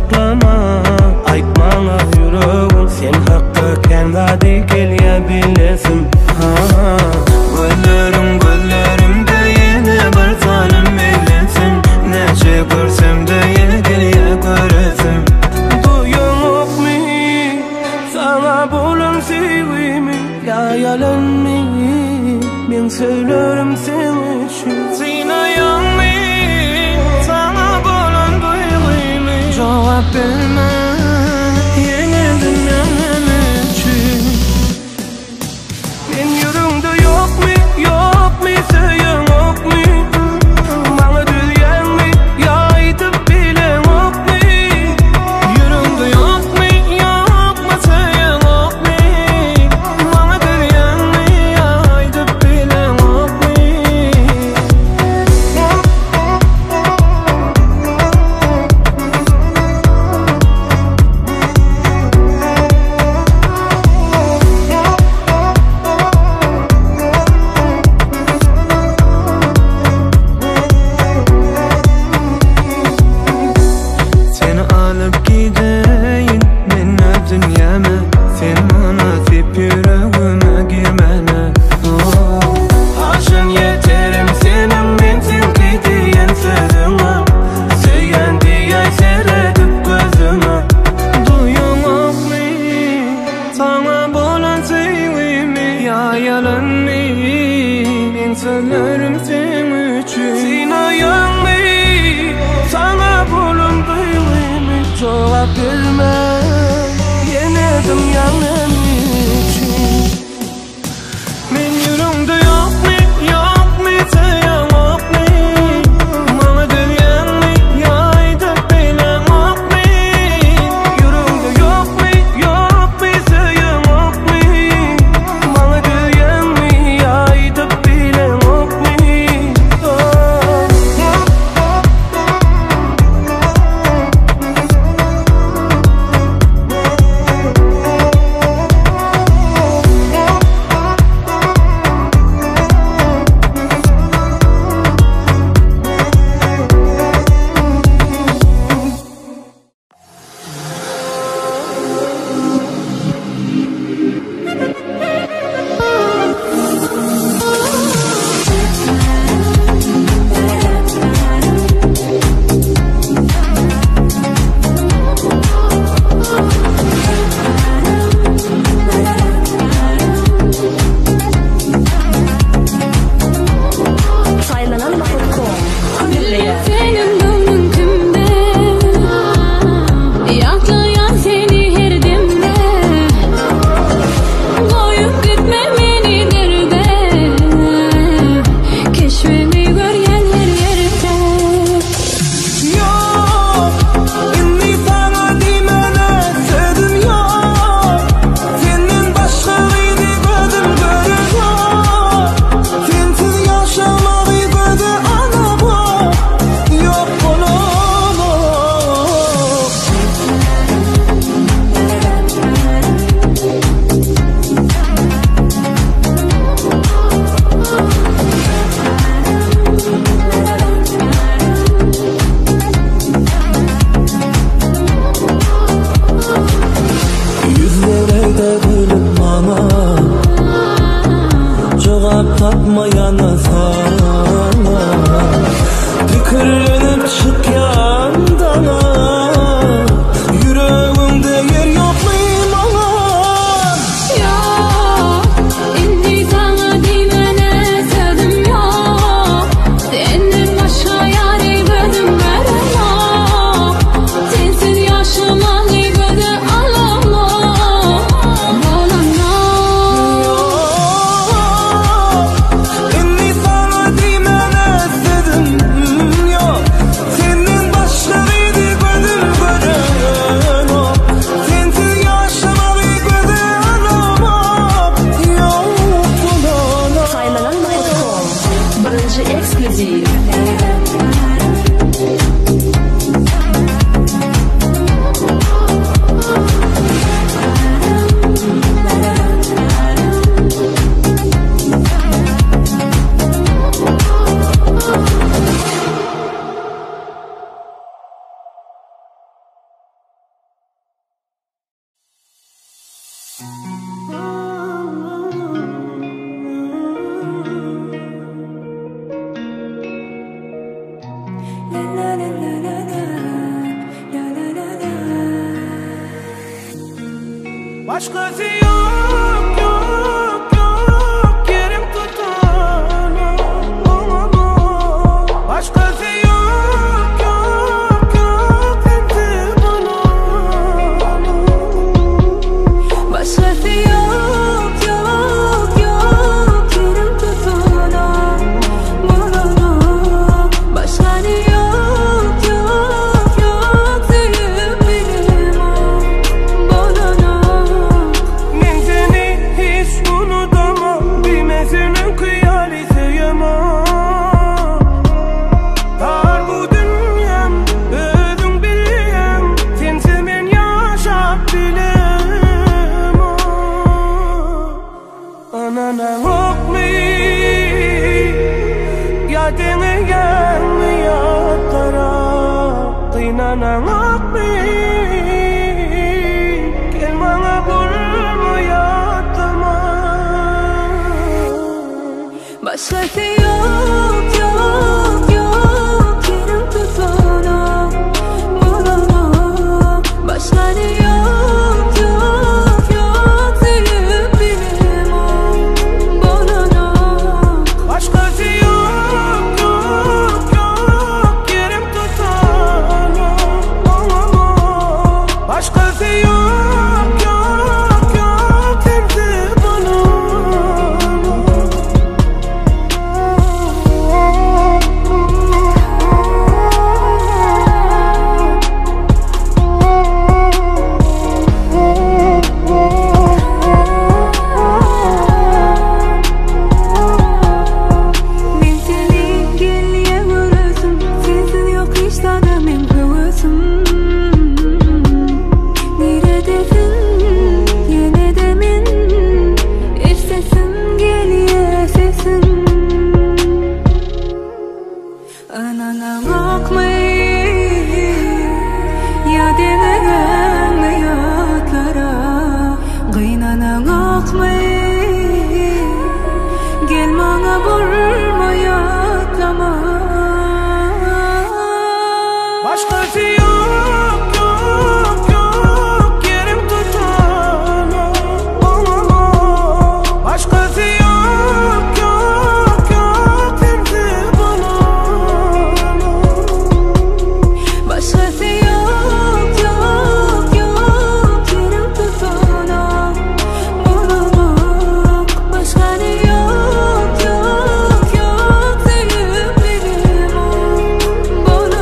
saklama. Aytmana yüreğim sen hakkı kendi gelebilesin. Gözlerim gözlerimde yine bir zalim eylesin. Nece görsem de yine geriye göresim. Duyun yok mi sana bulan sevimi, ya yalan mi ben söylerim sen için. Zinayan mi sana bulan duygumu, cevap verme yine dünyanın için. Ben yüreğimde yok mi, yok mi söyleyen yok mi? Bana diyen mi, ya aytıp bilen yok mi? Yüreğimde yok mi, yok mu söyleyen yok mi? Bana diyen mi, ya aytıp bilen yok mi? Seni alıp gideyim ben dünyama, sen bana tip yüreğime girmene. Aşın yeterim senin ben sen diyen sözüme, söyleyen diye seyredip gözüme. Duyun yok mi sana bulan sevimi, ya yalan mi ben söylerim sen için. Zinayan mi sana bulan duygumu, cevap verme yine dünyanın için. Ben yüreğimde yok mi, yok mi söyleyen yok mi? Bana diyen mi, ya aytıp bilen yok mi? Yüreğimde yok mi, yok mi söyleyen yok mi? Bana diyen mi, ya aytıp bilen yok mi? Başkası yok, yok, yok, yerim tutana. Başkası yok, yok, yok, dedi bana. Başkası yok, yok, yok, yerim tutana. Başkası yok, yok, yok, sevip benim bana. Men seni hiç unutamam, bilmezinin kıyali sevemem. Dar bu dünyam, özün bileyim, sensiz men yaşap bilemem. Anana okmi, yadını yanmıyor kara. Kıynana okmi, gel bana bulmaya tamam. Başkası yok, yok, yok, yerim tutana. Başkası yok, yok, yok, sevip benim bana. Başkası yok, yok, yok, yerim tutana. Başkası yok, yok, yok, dedi bana. Men seni geliye vurasım, sensiz yok hiç tadı men kıvısım. Neredesin, yine de men istesin geliye sesin. Anana bakmayı, ya demeden hayatlara. Kıynana bakmayı, gel bana vurmaya tamam. Başkası yok, yok, yok, yerim tutana. Başkası yok, yok, yok, dedi bana. Başkası yok, yok, yok, yerim tutana. Başkası yok, yok, yok, sevip benim bana.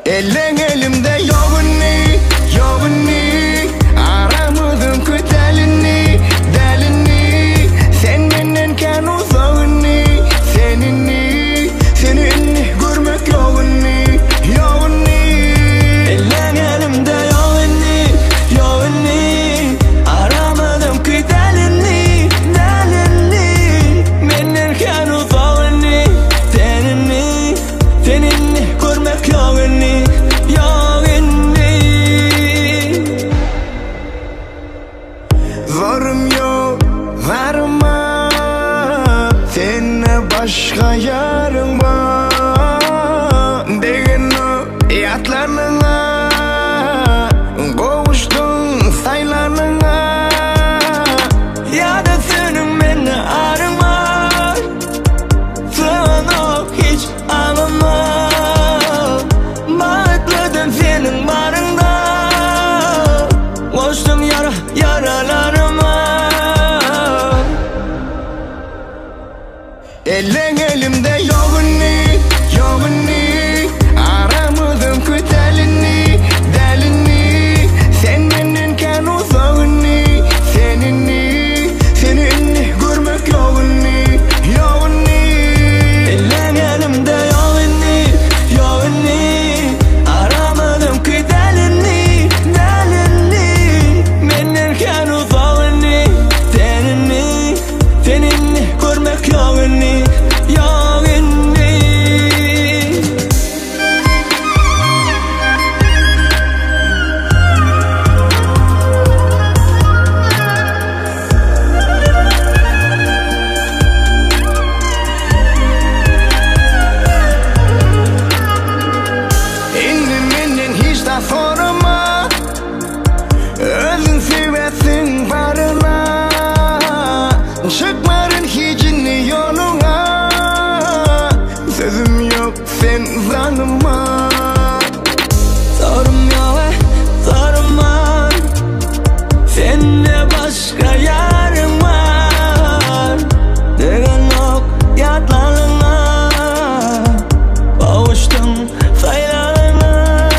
Elin elimde yoğunni, yoğunni. Aramadım ki delini, delini. Sen benden kan uzağını, seninni, seninni görmek yoğunni, yoğunni. Elin elimde yoğunni, yoğunni. Aramadım ki delini, delini. Benden kan uzağını, seninni, seninni görmek yoğunni, yaralarıma. Elin elimde yoğunni, yoğunni. Aramadım kütelini, delini. Sen mendinken uzağını, seninni, seninni görmek yoğunni, yoğunni. Elin elimde yoğunni, yoğunni. Aramadım kütelini, delini. Mendinken uzağını, seninni, seninni görmek yoğunni, yoğunni. Endi menden hiç de sorma. Özün seversin barına. Çıkmarın hicini yoluna. Sözüm yok sen zanıma. Sorum yok, sorma. Seninle başka yarım var. Degen yok yatlarına. Boğuştum sayılarına.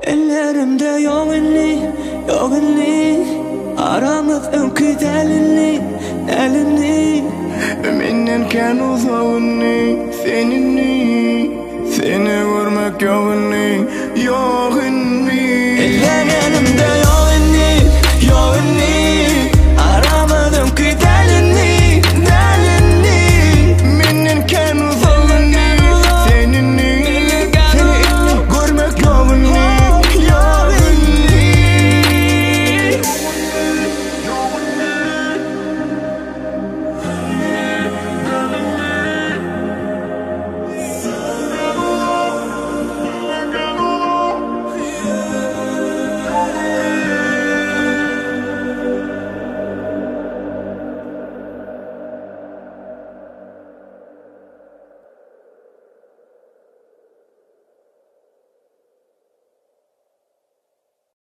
Ellerimde yoğunni, yoğunni. Aramız önkü delini, delini. Mendinken uzağını, seninni, seni görmek yoğunni, yoğunni.